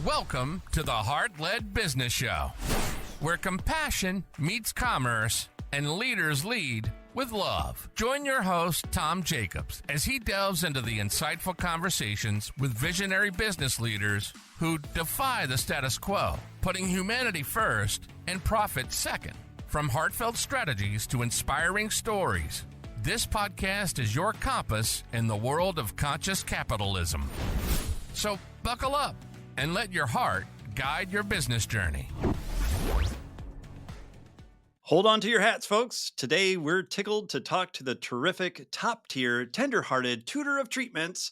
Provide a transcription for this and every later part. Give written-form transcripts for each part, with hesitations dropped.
Welcome to the Heart-Led Business Show, where compassion meets commerce and leaders lead with love. Join your host, Tom Jacobs, as he delves into the insightful conversations with visionary business leaders who defy the status quo, putting humanity first and profit second. From heartfelt strategies to inspiring stories, this podcast is your compass in the world of conscious capitalism. So buckle up and let your heart guide your business journey. Hold on to your hats, folks. Today, we're tickled to talk to the terrific, top-tier, tender-hearted tutor of treatments,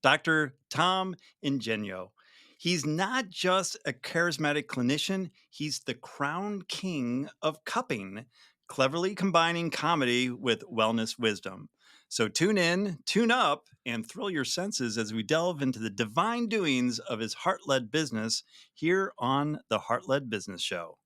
Dr. Tom Ingegno. He's not just a charismatic clinician, he's the crown king of cupping, cleverly combining comedy with wellness wisdom. So tune in, tune up, and thrill your senses as we delve into the divine doings of his heart-led business here on the Heart-Led Business Show.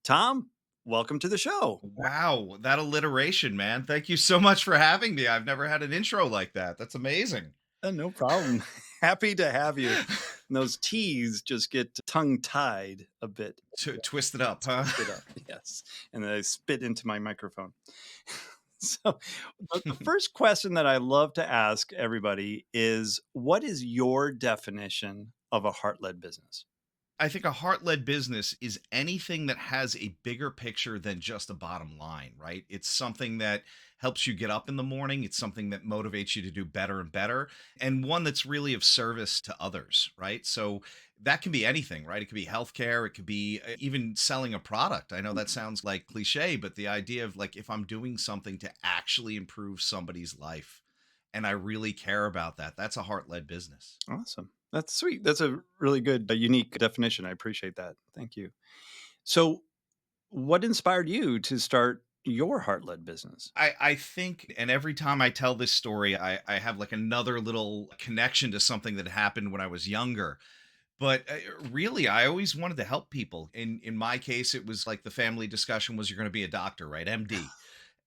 Tom, welcome to the show. Wow, that alliteration, man. Thank you so much for having me. I've never had an intro like that. That's amazing. No problem. Happy to have you. And those T's just get tongue-tied a bit. Twist it up, huh? Twist it up, yes. And then I spit into my microphone. So the first question that I love to ask everybody is, what is your definition of a heart-led business? I think a heart-led business is anything that has a bigger picture than just a bottom line, right? It's something that helps you get up in the morning. It's something that motivates you to do better and better, and one that's really of service to others, right? So that can be anything, right? It could be healthcare. It could be even selling a product. I know that sounds like cliche, but the idea of like, if I'm doing something to actually improve somebody's life and I really care about that, that's a heart-led business. Awesome. That's sweet. That's a really good, unique definition. I appreciate that. Thank you. So what inspired you to start your heart-led business? I think, and every time I tell this story, I have like another little connection to something that happened when I was younger. But really, I always wanted to help people. In my case, it was like the family discussion was, you're going to be a doctor, right? MD.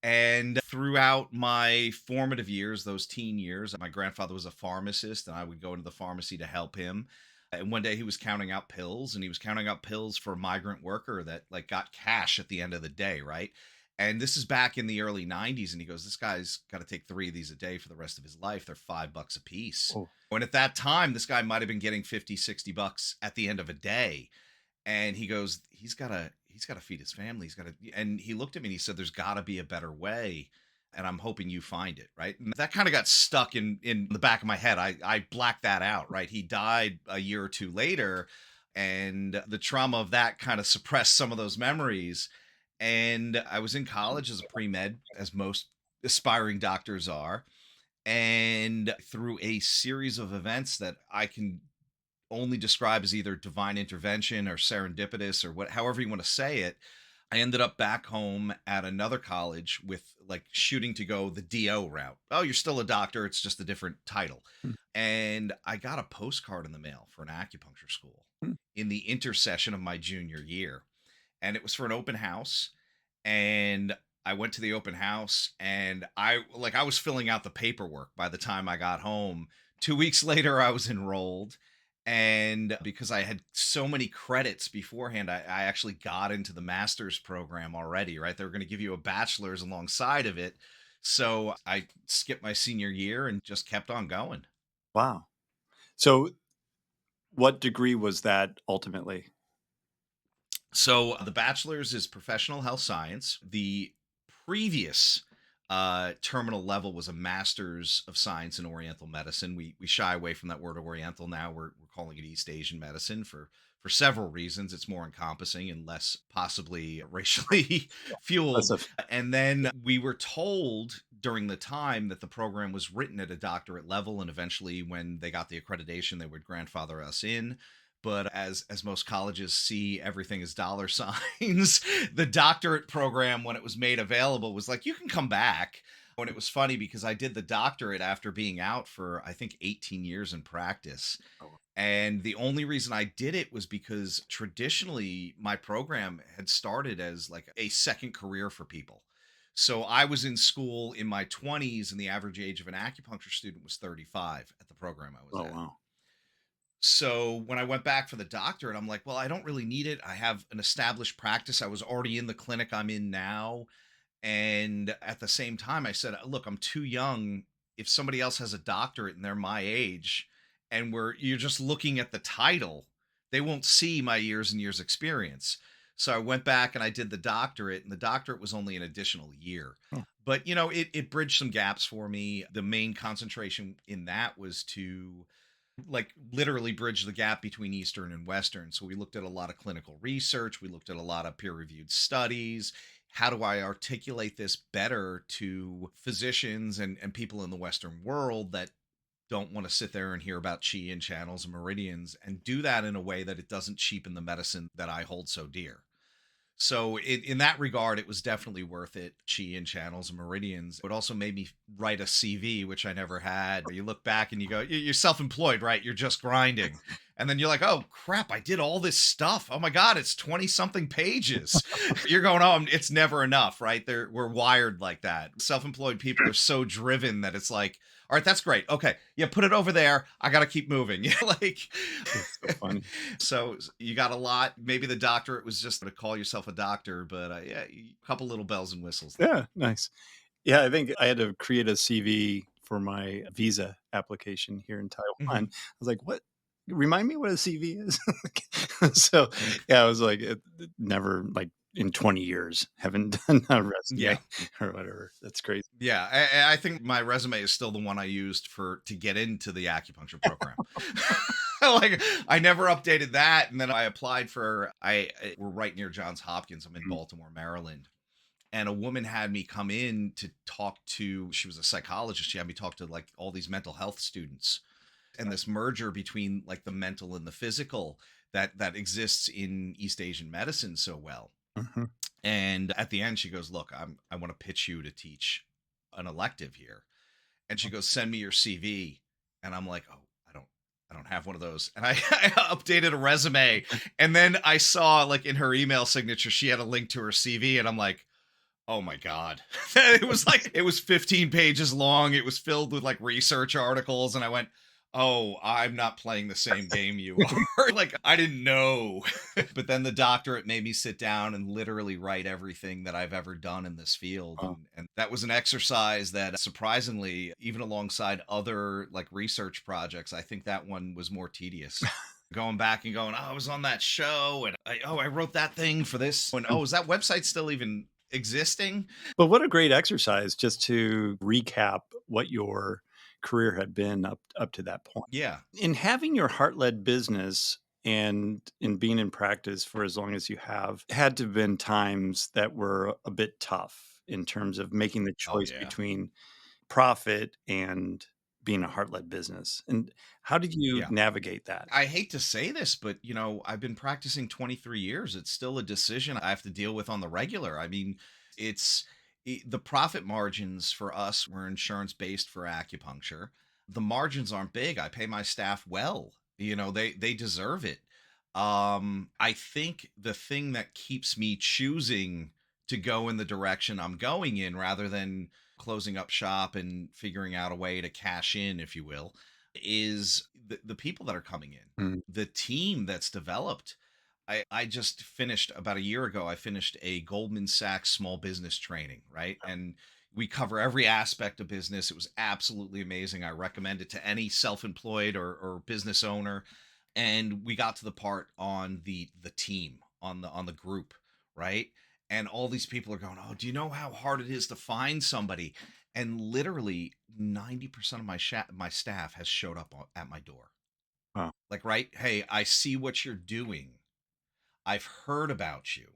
And throughout my formative years, those teen years, my grandfather was a pharmacist, and I would go into the pharmacy to help him. And one day he was counting out pills, and he was counting out pills for a migrant worker that like got cash at the end of the day, right? And this is back in the early 90s. And he goes, this guy's got to take 3 of these a day for the rest of his life. They're $5 a piece. Oh. And at that time, this guy might have been getting 50, $60 at the end of a day. And he goes, he's got to feed his family. And he looked at me and he said, there's got to be a better way. And I'm hoping you find it. Right. And that kind of got stuck in the back of my head. I blacked that out. Right. He died a year or two later, and the trauma of that kind of suppressed some of those memories. And I was in college as a pre-med, as most aspiring doctors are. And through a series of events that I can only describe as either divine intervention or serendipitous or however you want to say it, I ended up back home at another college with like shooting to go the DO route. Oh, you're still a doctor. It's just a different title. And I got a postcard in the mail for an acupuncture school in the intercession of my junior year. And it was for an open house. And I went to the open house, and I was filling out the paperwork by the time I got home. 2 weeks later, I was enrolled. And because I had so many credits beforehand, I actually got into the master's program already, right? They were going to give you a bachelor's alongside of it. So I skipped my senior year and just kept on going. Wow. So what degree was that ultimately? So the bachelor's is professional health science. The previous terminal level was a master's of science in Oriental medicine. We shy away from that word Oriental now. We're calling it East Asian medicine for several reasons. It's more encompassing and less possibly racially fueled. And then we were told during the time that the program was written at a doctorate level, and eventually when they got the accreditation, they would grandfather us in. But as most colleges see everything as dollar signs, the doctorate program, when it was made available, was like, you can come back. And it was funny because I did the doctorate after being out for, I think, 18 years in practice. And the only reason I did it was because traditionally my program had started as like a second career for people. So I was in school in my 20s, and the average age of an acupuncture student was 35 at the program I was at. Wow. So when I went back for the doctorate, I'm like, well, I don't really need it. I have an established practice. I was already in the clinic I'm in now. And at the same time, I said, look, I'm too young. If somebody else has a doctorate and they're my age, and you're just looking at the title, they won't see my years and years experience. So I went back and I did the doctorate, and the doctorate was only an additional year. Oh, But it bridged some gaps for me. The main concentration in that was to like literally bridge the gap between Eastern and Western. So we looked at a lot of clinical research, we looked at a lot of peer-reviewed studies. How do I articulate this better to physicians and people in the Western world that don't want to sit there and hear about chi and channels and meridians, and do that in a way that it doesn't cheapen the medicine that I hold so dear? So in that regard, it was definitely worth it. Chi and channels and meridians. It also made me write a CV, which I never had. You look back and you go, you're self-employed, right? You're just grinding. And then you're like, oh crap, I did all this stuff. Oh my God, it's 20 something pages. You're going, oh, it's never enough, right? We're wired like that. Self-employed people are so driven that it's like, all right, that's great. Okay. Yeah, put it over there. I got to keep moving. Like, it's so funny. so you got a lot. Maybe the doctorate was just to call yourself a doctor, but yeah, a couple little bells and whistles. Yeah, nice. Yeah, I think I had to create a CV for my visa application here in Taiwan. Mhm. I was like, "What? Remind me what a CV is." So, yeah, I was like, never like in 20 years haven't done a Yeah. resume or whatever. That's crazy. Yeah. I think my resume is still the one I used to get into the acupuncture program. Like I never updated that. And then I applied we're right near Johns Hopkins. I'm in Mhm. Baltimore, Maryland. And a woman had me come in to she was a psychologist. She had me talk to like all these mental health students, and this merger between like the mental and the physical that exists in East Asian medicine so well. Mhm. And at the end, she goes, "Look, I want to pitch you to teach an elective here." And she goes, "Send me your CV." And I'm like, "Oh, I don't have one of those." And I, I updated a resume, and then I saw like in her email signature, she had a link to her CV, and I'm like, oh my God. It was 15 pages long. It was filled with like research articles. And I went, oh, I'm not playing the same game you are. Like, I didn't know. But then the doctorate made me sit down and literally write everything that I've ever done in this field. Wow. And that was an exercise that surprisingly, even alongside other like research projects, I think that one was more tedious. Going back and going, oh, I was on that show, and I wrote that thing for this. And oh, is that website still even existing? But what a great exercise just to recap what your career had been up to that point. Yeah. In having your heart-led business and in being in practice for as long as you have, had to have been times that were a bit tough in terms of making the Oh choice yeah. between profit and being a heart-led business. And how did you Yeah. navigate that? I hate to say this, but I've been practicing 23 years. It's still a decision I have to deal with on the regular. I mean, it's the profit margins for us, we're insurance based for acupuncture. The margins aren't big. I pay my staff well. They deserve it. I think the thing that keeps me choosing to go in the direction I'm going in rather than closing up shop and figuring out a way to cash in, if you will, is the people that are coming in, Mm. the team that's developed. I just finished about a year ago, I finished a Goldman Sachs small business training, right? And we cover every aspect of business. It was absolutely amazing. I recommend it to any self-employed or business owner. And we got to the part on the team, on the group, right? And all these people are going, oh, do you know how hard it is to find somebody? And literally 90% of my staff has showed up at my door. Wow. Like, right? Hey, I see what you're doing. I've heard about you.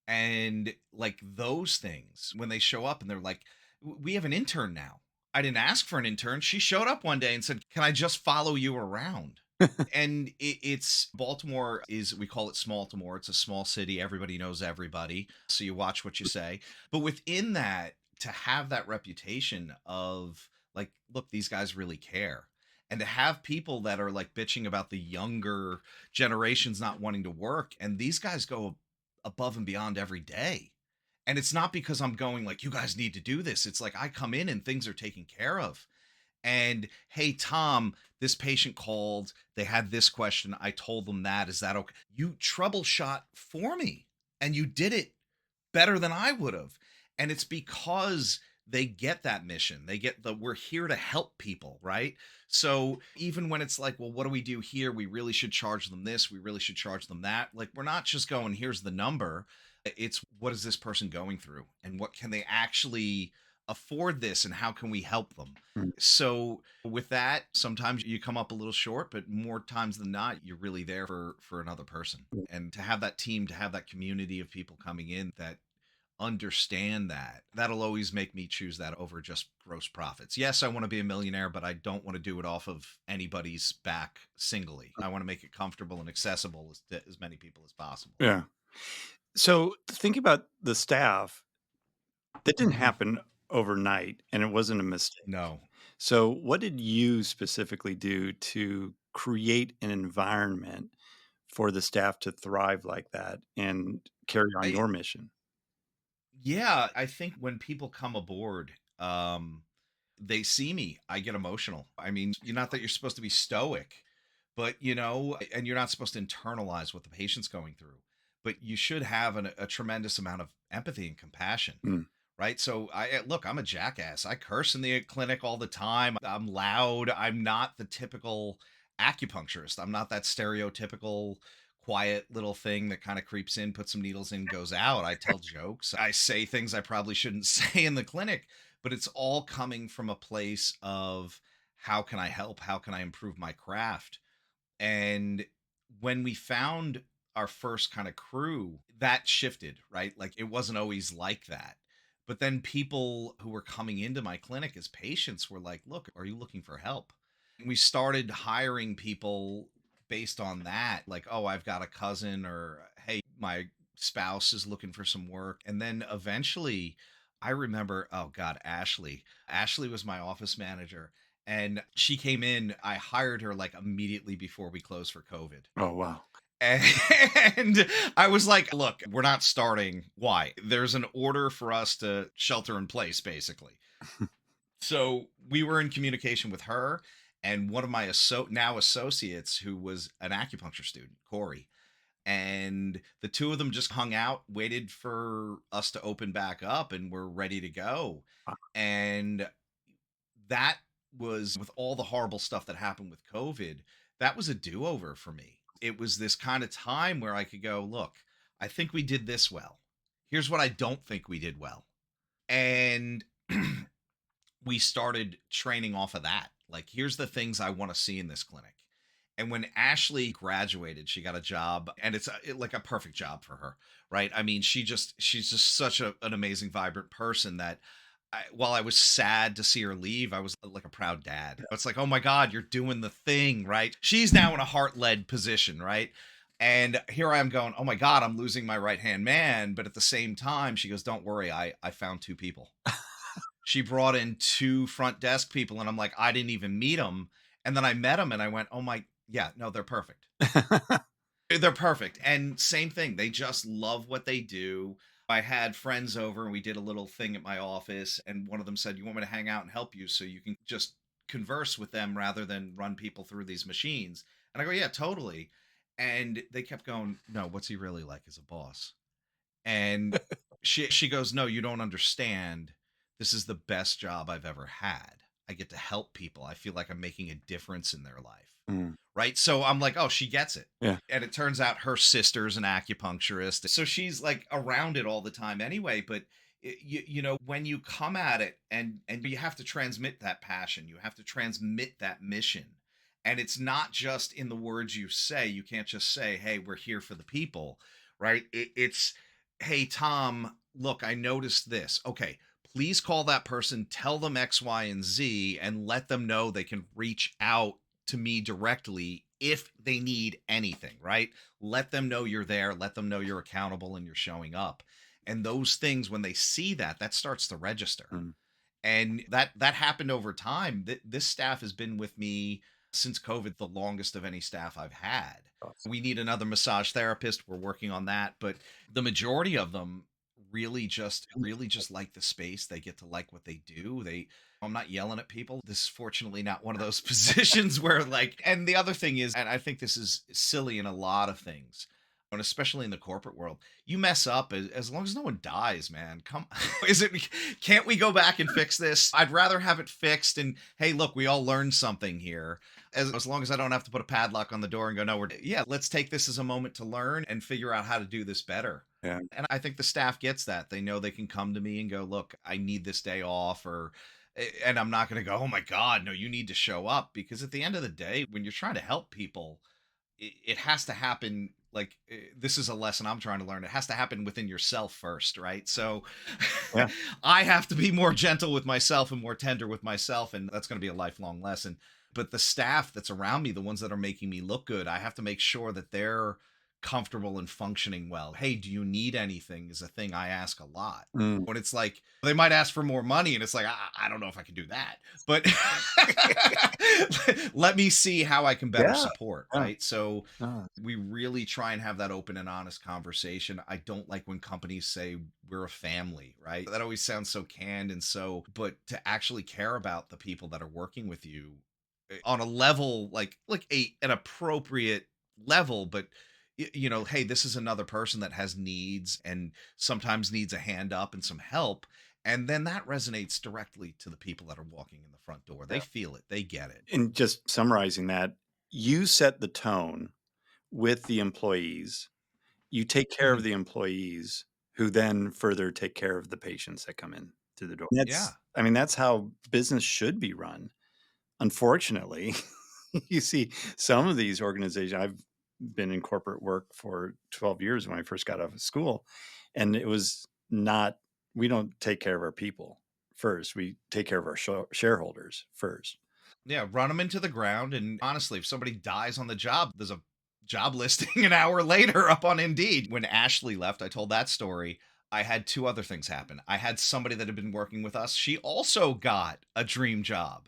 And like those things, when they show up and they're like, we have an intern now. I didn't ask for an intern. She showed up one day and said, can I just follow you around? And it's Baltimore we call it Smalltimore. It's a small city. Everybody knows everybody. So you watch what you say. But within that, to have that reputation of like, look, these guys really care. And to have people that are like bitching about the younger generations not wanting to work. And these guys go above and beyond every day. And it's not because I'm going like, you guys need to do this. It's like I come in and things are taken care of. And hey, Tom, this patient called. They had this question. I told them that. Is that okay? You troubleshot for me and you did it better than I would have. And it's because they get that mission. They get the we're here to help people, right? So even when it's like, well, what do we do here? We really should charge them this. We really should charge them that. Like, we're not just going, here's the number. It's what is this person going through and what can they actually afford this and how can we help them? Mm. So with that, sometimes you come up a little short, but more times than not, you're really there for another person. And to have that team, to have that community of people coming in that understand that, that'll always make me choose that over just gross profits. Yes, I want to be a millionaire, but I don't want to do it off of anybody's back singly. I want to make it comfortable and accessible to as many people as possible. Yeah. So think about the staff. That didn't Mhm. happen overnight, and it wasn't a mistake. No. So what did you specifically do to create an environment for the staff to thrive like that and carry on I your mission? Yeah, I think when people come aboard, they see me, I get emotional. I mean, you're not that you're supposed to be stoic, but and you're not supposed to internalize what the patient's going through, but you should have a tremendous amount of empathy and compassion. Mm. Right. So look, I'm a jackass. I curse in the clinic all the time. I'm loud. I'm not the typical acupuncturist. I'm not that stereotypical quiet little thing that kind of creeps in, puts some needles in, goes out. I tell jokes. I say things I probably shouldn't say in the clinic, but it's all coming from a place of how can I help? How can I improve my craft? And when we found our first kind of crew, that shifted, right? Like, it wasn't always like that. But then people who were coming into my clinic as patients were like, look, are you looking for help? And we started hiring people based on that. Like, oh, I've got a cousin, or hey, my spouse is looking for some work. And then eventually I remember, oh God, Ashley. Ashley was my office manager and she came in. I hired her like immediately before we closed for COVID. Oh, wow. And I was like, look, we're not starting. Why? There's an order for us to shelter in place, basically. So we were in communication with her and one of my now associates who was an acupuncture student, Corey. And the two of them just hung out, waited for us to open back up, and we're ready to go. And that was, with all the horrible stuff that happened with COVID, that was a do-over for me. It was this kind of time where I could go, look, I think we did this well. Here's what I don't think we did well. And we started training off of that. Like, here's the things I want to see in this clinic. And when Ashley graduated, she got a job, and it's like a perfect job for her, right? I mean, she's just such an amazing, vibrant person that while I was sad to see her leave, I was like a proud dad. It's like, oh my God, you're doing the thing, right? She's now in a heart-led position, right? And here I am going, oh my God, I'm losing my right-hand man. But at the same time, she goes, don't worry, I found two people. She brought in two front desk people, and I'm like, I didn't even meet them. And then I met them, and I went, oh my, yeah, no, they're perfect. They're perfect. And same thing. They just love what they do. I had friends over and we did a little thing at my office, and one of them said, you want me to hang out and help you so you can just converse with them rather than run people through these machines? And I go, yeah, totally. And they kept going, no, what's he really like as a boss? And she goes, no, you don't understand. This is the best job I've ever had. I get to help people. I feel like I'm making a difference in their life. Mm. Right. So I'm like, oh, she gets it. Yeah. And it turns out her sister's an acupuncturist. So she's like around it all the time anyway. But when you come at it, and you have to transmit that passion, you have to transmit that mission. And it's not just in the words you say. You can't just say, hey, we're here for the people. Right. It's, hey, Tom, look, I noticed this. Okay, please call that person, tell them X, Y, and Z, and let them know they can reach out to me directly if they need anything, right? Let them know you're there. Let them know you're accountable and you're showing up. And those things, when they see that, that starts to register. Mm. And that happened over time. This staff has been with me since COVID, the longest of any staff I've had. Awesome. We need another massage therapist. We're working on that. But the majority of them really just like the space. They get to like what they do. I'm not yelling at people. This is fortunately not one of those positions where like, and the other thing is, and I think this is silly in a lot of things, and especially in the corporate world, you mess up as long as no one dies, man. Come, can't we go back and fix this? I'd rather have it fixed and hey, look, we all learned something here. As long as I don't have to put a padlock on the door and go, no, yeah, let's take this as a moment to learn and figure out how to do this better. Yeah. And I think the staff gets that. They know they can come to me and go, look, I need this day off, and I'm not going to go, oh my God, no, you need to show up. Because at the end of the day, when you're trying to help people, it has to happen. Like, this is a lesson I'm trying to learn. It has to happen within yourself first, right? So Yeah. I have to be more gentle with myself and more tender with myself. And that's going to be a lifelong lesson. But the staff that's around me, the ones that are making me look good, I have to make sure that they're comfortable and functioning well. Hey, do you need anything is a thing I ask a lot. Mm. When it's like they might ask for more money and it's like, I don't know if I can do that, but let me see how I can better Yeah. support. Yeah. Right. So Oh, we really try and have that open and honest conversation. I don't like when companies say we're a family, right? That always sounds so canned and so, but to actually care about the people that are working with you on a level like an appropriate level, but hey, this is another person that has needs and sometimes needs a hand up and some help, and then that resonates directly to the people that are walking in the front door. They yeah. feel it, they get it. And just summarizing that, you set the tone with the employees. You take care of Mhm. the employees who then further take care of the patients that come in through the door. Yeah. I mean, that's how business should be run. Unfortunately, you see some of these organizations, I've been in corporate work for 12 years when I first got out of school, and it was not, we don't take care of our people first. We take care of our shareholders first. Yeah, run them into the ground, and honestly, if somebody dies on the job, there's a job listing an hour later up on Indeed. When Ashley left, I told that story. I had two other things happen. I had somebody that had been working with us. She also got a dream job.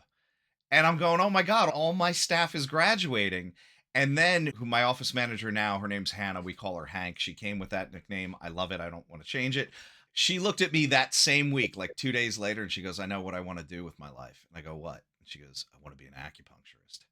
And I'm going, oh my God, all my staff is graduating. And then who my office manager now, her name's Hannah. We call her Hank. She came with that nickname. I love it. I don't want to change it. She looked at me that same week, like 2 days later, and she goes, I know what I want to do with my life. And I go, what? And she goes, I want to be an acupuncturist.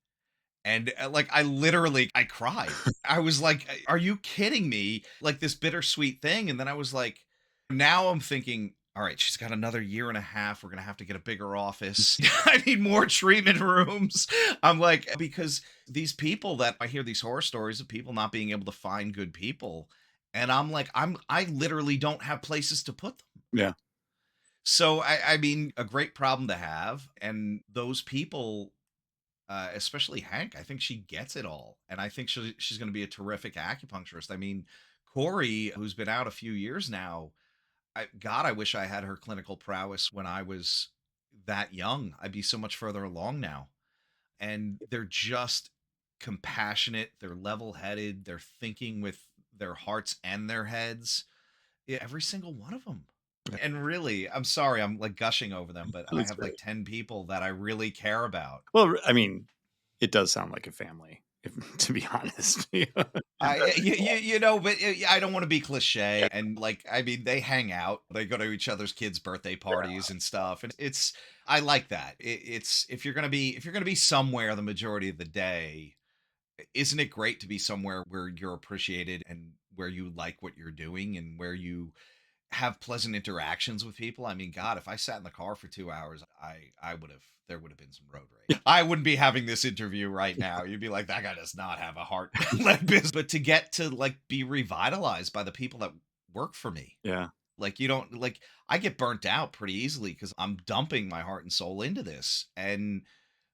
And like, I cried. I was like, are you kidding me? Like this bittersweet thing. And then I was like, now I'm thinking, all right, she's got another year and a half. We're going to have to get a bigger office. I need more treatment rooms. I'm like, because these people that I hear these horror stories of people not being able to find good people. And I'm like, I literally don't have places to put them. Yeah. So I mean, a great problem to have. And those people, especially Hank, I think she gets it all. And I think she's going to be a terrific acupuncturist. I mean, Corey, who's been out a few years now, God, I wish I had her clinical prowess when I was that young. I'd be so much further along now. And they're just compassionate. They're level headed. They're thinking with their hearts and their heads. Yeah, every single one of them. Yeah. And really, I'm sorry, I'm like gushing over them, but I That's have great. like 10 people that I really care about. Well, I mean, it does sound like a family, if, to be honest. But I don't want to be cliche. And like, I mean, they hang out, they go to each other's kids' birthday parties and stuff. And I like that. It's, if you're going to be somewhere the majority of the day, isn't it great to be somewhere where you're appreciated and where you like what you're doing and where you have pleasant interactions with people? I mean, God, if I sat in the car for 2 hours, there would have been some road rage. I wouldn't be having this interview right now. You'd be like, that guy does not have a heart led business. But to get to like be revitalized by the people that work for me, Yeah. like you don't like, I get burnt out pretty easily because I'm dumping my heart and soul into this. And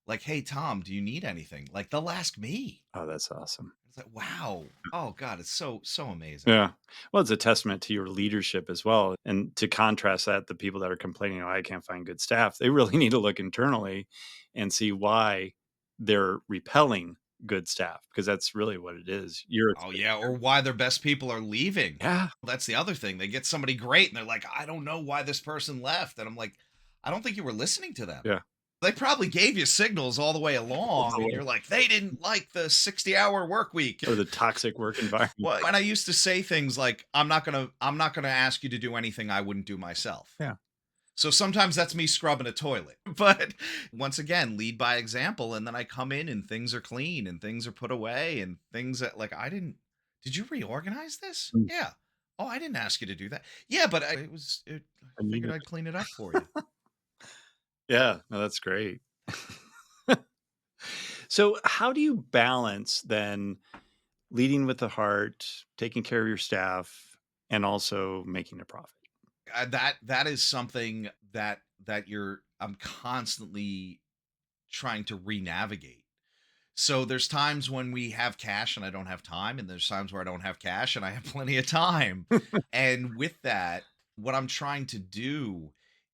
like, hey, Tom, do you need anything? Like they'll ask me. Oh, that's awesome. It's like, wow. Oh God, it's so amazing. Yeah. Well, it's a testament to your leadership as well. And to contrast that, the people that are complaining, oh, I can't find good staff, they really need to look internally and see why they're repelling good staff, because that's really what it is. Oh yeah, or why their best people are leaving. Yeah. That's the other thing. They get somebody great and they're like, I don't know why this person left. And I'm like, I don't think you were listening to them. Yeah. They probably gave you signals all the way along, and you're like, they didn't like the 60-hour work week. Or the toxic work environment. Well, and I used to say things like, I'm not gonna ask you to do anything I wouldn't do myself. Yeah. So sometimes that's me scrubbing a toilet. But once again, lead by example. And then I come in and things are clean and things are put away and things that like, did you reorganize this? Mm. Yeah. Oh, I didn't ask you to do that. Yeah, but I I figured needed I'd clean it up for you. Yeah, no, that's great. So, how do you balance then leading with the heart, taking care of your staff, and also making a profit? That is something I'm constantly trying to re-navigate. So there's times when we have cash and I don't have time, and there's times where I don't have cash and I have plenty of time. And with that, what I'm trying to do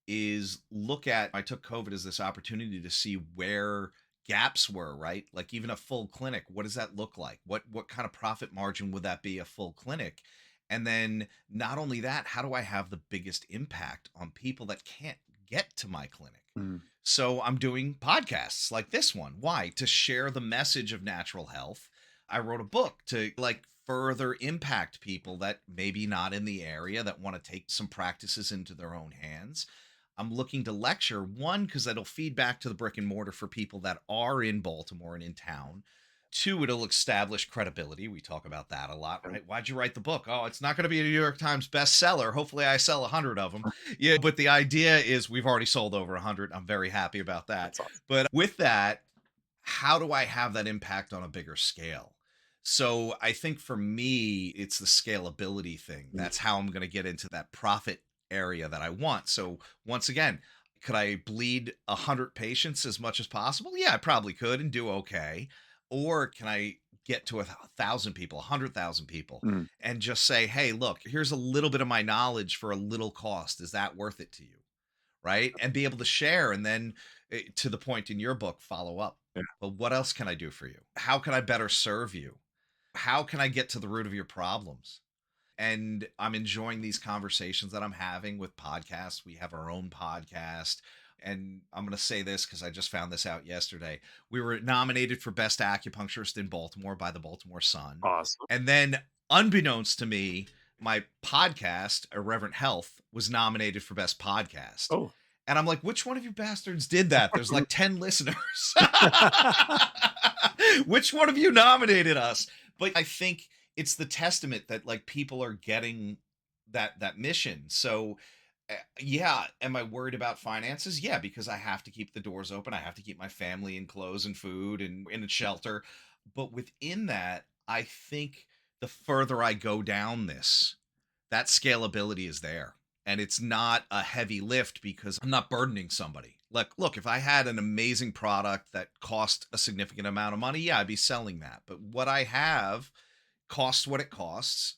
is I took COVID as this opportunity to see where gaps were, right? Like even a full clinic, what does that look like? What kind of profit margin would that be a full clinic? And then not only that, how do I have the biggest impact on people that can't get to my clinic? Mm. So I'm doing podcasts like this one. Why? To share the message of natural health. I wrote a book to like further impact people that maybe not in the area that want to take some practices into their own hands. I'm looking to lecture one because that'll feed back to the brick and mortar for people that are in Baltimore and in town. Two, it'll establish credibility. We talk about that a lot, right? Why'd you write the book? Oh, it's not going to be a New York Times bestseller. Hopefully I sell 100 of them. Yeah, but the idea is we've already sold over 100. I'm very happy about that. That's awesome. But with that, how do I have that impact on a bigger scale? So I think for me, it's the scalability thing. Mm. That's how I'm going to get into that profit area that I want. So once again, could I bleed 100 patients as much as possible? Yeah, I probably could and do okay. Or can I get to 1,000 people, 100,000 people, Mm. and just say, hey, look, here's a little bit of my knowledge for a little cost. Is that worth it to you? Right. And be able to share. And then to the point in your book, follow up. Yeah. Well, what else can I do for you? How can I better serve you? How can I get to the root of your problems? And I'm enjoying these conversations that I'm having with podcasts. We have our own podcast. And I'm going to say this because I just found this out yesterday. We were nominated for Best Acupuncturist in Baltimore by the Baltimore Sun. Awesome. And then, unbeknownst to me, my podcast, Irreverent Health, was nominated for Best Podcast. Oh. And I'm like, which one of you bastards did that? There's like 10 listeners. Which one of you nominated us? But I think it's the testament that like people are getting that mission. So yeah, am I worried about finances? Yeah, because I have to keep the doors open. I have to keep my family in clothes and food and in a shelter. But within that, I think the further I go down this, that scalability is there. And it's not a heavy lift because I'm not burdening somebody. Like, look, if I had an amazing product that cost a significant amount of money, yeah, I'd be selling that. But what I have costs what it costs.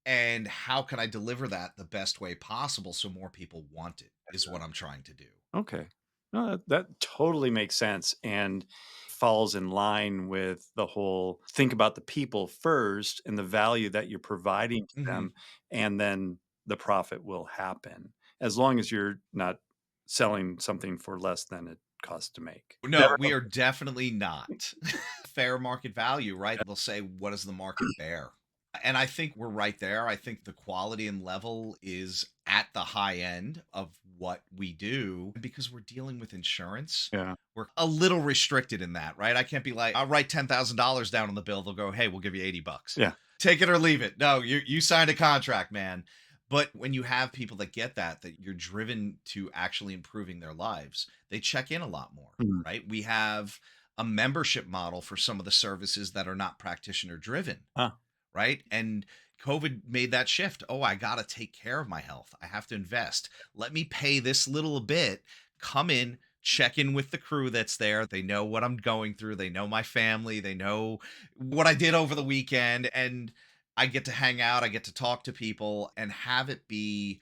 And how can I deliver that the best way possible so more people want it is what I'm trying to do. Okay. No, that totally makes sense and falls in line with the whole think about the people first and the value that you're providing to Mhm. them, and then the profit will happen as long as you're not selling something for less than it costs to make. No, Never we are definitely not. Fair market value, right? They'll say, what does the market bear? And I think we're right there. I think the quality and level is at the high end of what we do because we're dealing with insurance. Yeah. We're a little restricted in that, right? I can't be like, I'll write $10,000 down on the bill. They'll go, hey, we'll give you $80. Yeah. Take it or leave it. No, you signed a contract, man. But when you have people that get that you're driven to actually improving their lives, they check in a lot more, Mhm. right? We have a membership model for some of the services that are not practitioner driven, Huh. right? And COVID made that shift. Oh, I got to take care of my health. I have to invest. Let me pay this little bit, come in, check in with the crew that's there. They know what I'm going through. They know my family. They know what I did over the weekend. And I get to hang out. I get to talk to people and have it be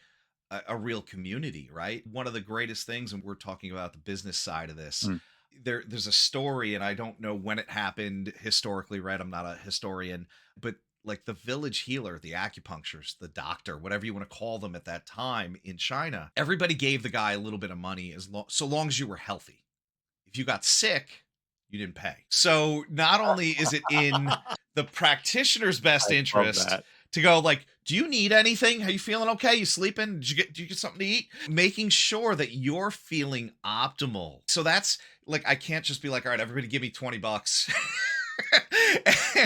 a real community, right? One of the greatest things, and we're talking about the business side of this. Mm. There's a story, and I don't know when it happened historically, right? I'm not a historian, but like the village healer, the acupuncturist, the doctor, whatever you want to call them at that time in China, everybody gave the guy a little bit of money so long as you were healthy. If you got sick, you didn't pay. So not only is it in the practitioner's best I love interest that. to go like, do you need anything? Are you feeling okay? You sleeping? Did you get something to eat? Making sure that you're feeling optimal. So that's like, I can't just be like, all right, everybody give me $20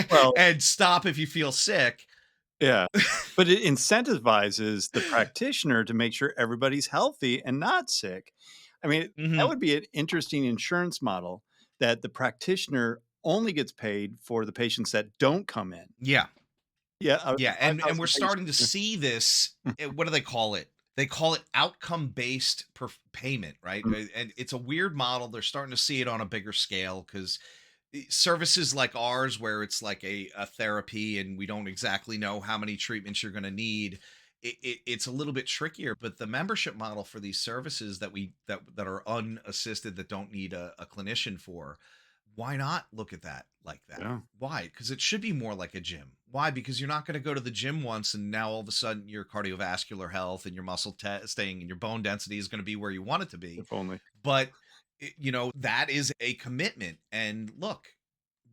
Well, and stop if you feel sick. yeah, but it incentivizes the practitioner to make sure everybody's healthy and not sick. I mean, that Mhm. would be an interesting insurance model that the practitioner only gets paid for the patients that don't come in. Yeah. Yeah, Yeah, and we're 5,000 starting to patients. see this. What do they call it? They call it outcome based payment, right? Mm, And it's a weird model. They're starting to see it on a bigger scale because services like ours, where it's like a therapy, and we don't exactly know how many treatments you're going to need. It's a little bit trickier, but the membership model for these services that are unassisted, that don't need a clinician for, why not look at that like that? yeah, Why? Because it should be more like a gym. Why? Because you're not going to go to the gym once and now all of a sudden your cardiovascular health and your muscle testing and your bone density is going to be where you want it to be. if only. But that is a commitment. And look,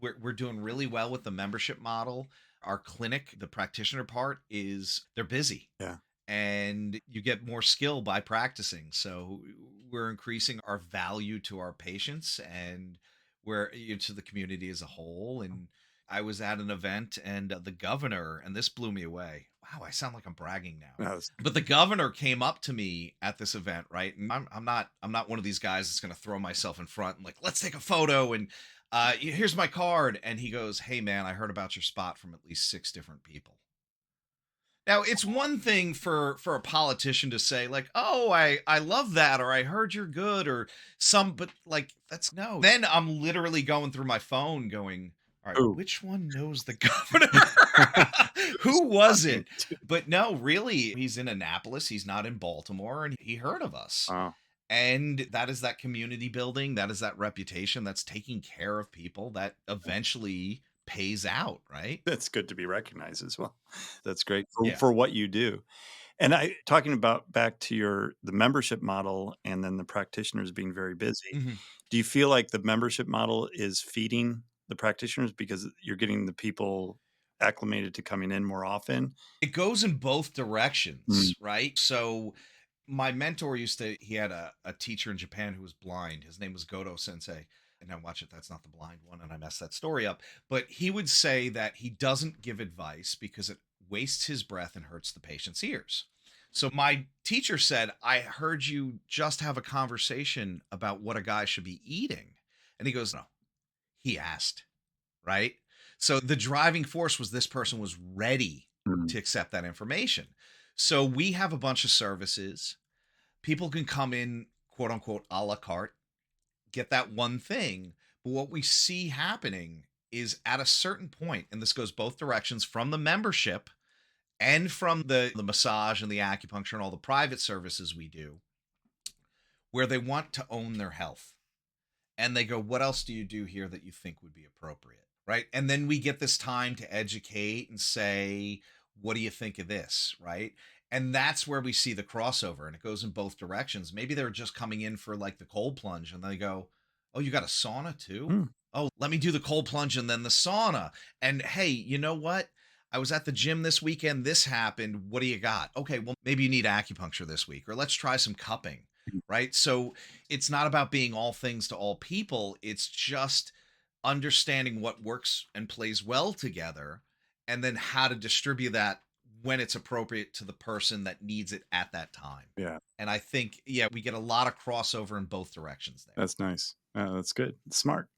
we're doing really well with the membership model. Our clinic, the practitioner part, is they're busy, Yeah. and you get more skill by practicing. So we're increasing our value to our patients, and we're to the community as a whole. And I was at an event, and the governor, and this blew me away. Wow, I sound like I'm bragging now. That's But the governor came up to me at this event, right? And I'm not one of these guys that's going to throw myself in front and like, let's take a photo and here's my card. And he goes, hey man, I heard about your spot from at least 6 different people. Now, it's one thing for a politician to say like, "Oh, I love that," or "I heard you're good," or but like that's no. Then I'm literally going through my phone going, "All right, ooh. which one knows the governor? Who was Stunning. it?" But no, really, he's in Annapolis, he's not in Baltimore, and he heard of us. Wow. And that is that community building, that is that reputation, that's taking care of people that eventually pays out, right? That's good to be recognized as well. That's great Yeah. for what you do. And I talking about back to the membership model and then the practitioners being very busy. Mhm. Do you feel like the membership model is feeding the practitioners because you're getting the people acclimated to coming in more often? It goes in both Mm. directions, right? So my mentor he had a teacher in Japan who was blind. His name was Goto Sensei. And now watch it, that's not the blind one, and I messed that story up. But he would say that he doesn't give advice because it wastes his breath and hurts the patient's ears. So my teacher said, I heard you just have a conversation about what a guy should be eating. And he goes, no, he asked, right? So the driving force was this person was ready Mm. to accept that information. So we have a bunch of services. People can come in, quote unquote, a la carte, get that one thing. But what we see happening is at a certain point, and this goes both directions from the membership and from the massage and the acupuncture and all the private services we do, where they want to own their health. And they go, what else do you do here that you think would be appropriate? Right. And then we get this time to educate and say, what do you think of this? Right. And that's where we see the crossover, and it goes in both directions. Maybe they're just coming in for like the cold plunge and they go, oh, you got a sauna too? Mm. Oh, let me do the cold plunge and then the sauna. And hey, you know what? I was at the gym this weekend. This happened. What do you got? Okay, well, maybe you need acupuncture this week, or let's try some cupping. Right. So it's not about being all things to all people. It's just understanding what works and plays well together, and then how to distribute that when it's appropriate to the person that needs it at that time. Yeah, And I think, yeah, we get a lot of crossover in both directions there. that's nice. That's good. Smart.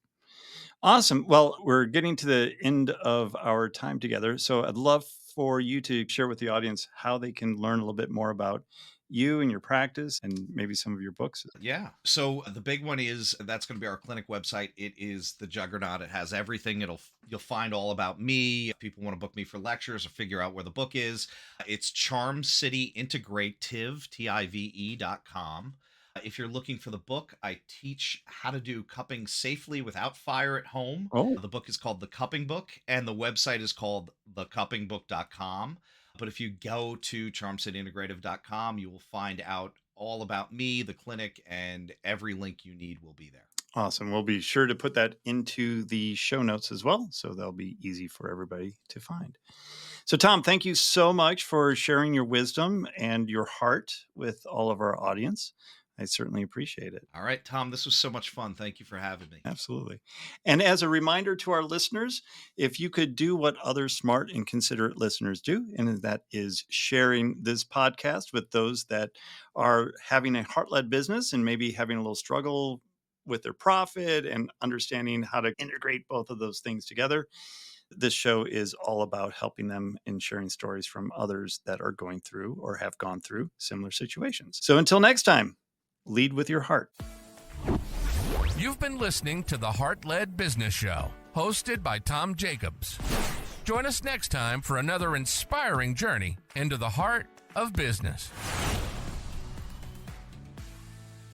Awesome. Well, we're getting to the end of our time together. So I'd love for you to share with the audience how they can learn a little bit more about you and your practice and maybe some of your books. Yeah. So the big one is that's going to be our clinic website. It is the Juggernaut. It has everything. You'll find all about me. If people want to book me for lectures or figure out where the book is, it's Charm City Integrative, TIVE.com. If you're looking for the book, I teach how to do cupping safely without fire at home. Oh, The book is called The Cupping Book, and the website is called thecuppingbook.com. But if you go to charmcityintegrative.com, you will find out all about me, the clinic, and every link you need will be there. Awesome. We'll be sure to put that into the show notes as well, so they'll be easy for everybody to find. So, Tom, thank you so much for sharing your wisdom and your heart with all of our audience. I certainly appreciate it. All right, Tom, this was so much fun. Thank you for having me. Absolutely. And as a reminder to our listeners, if you could do what other smart and considerate listeners do, and that is sharing this podcast with those that are having a heart-led business and maybe having a little struggle with their profit and understanding how to integrate both of those things together. This show is all about helping them and sharing stories from others that are going through or have gone through similar situations. So until next time, lead with your heart. You've been listening to the Heart-Led Business Show, hosted by Tom Jacobs. Join us next time for another inspiring journey into the heart of business.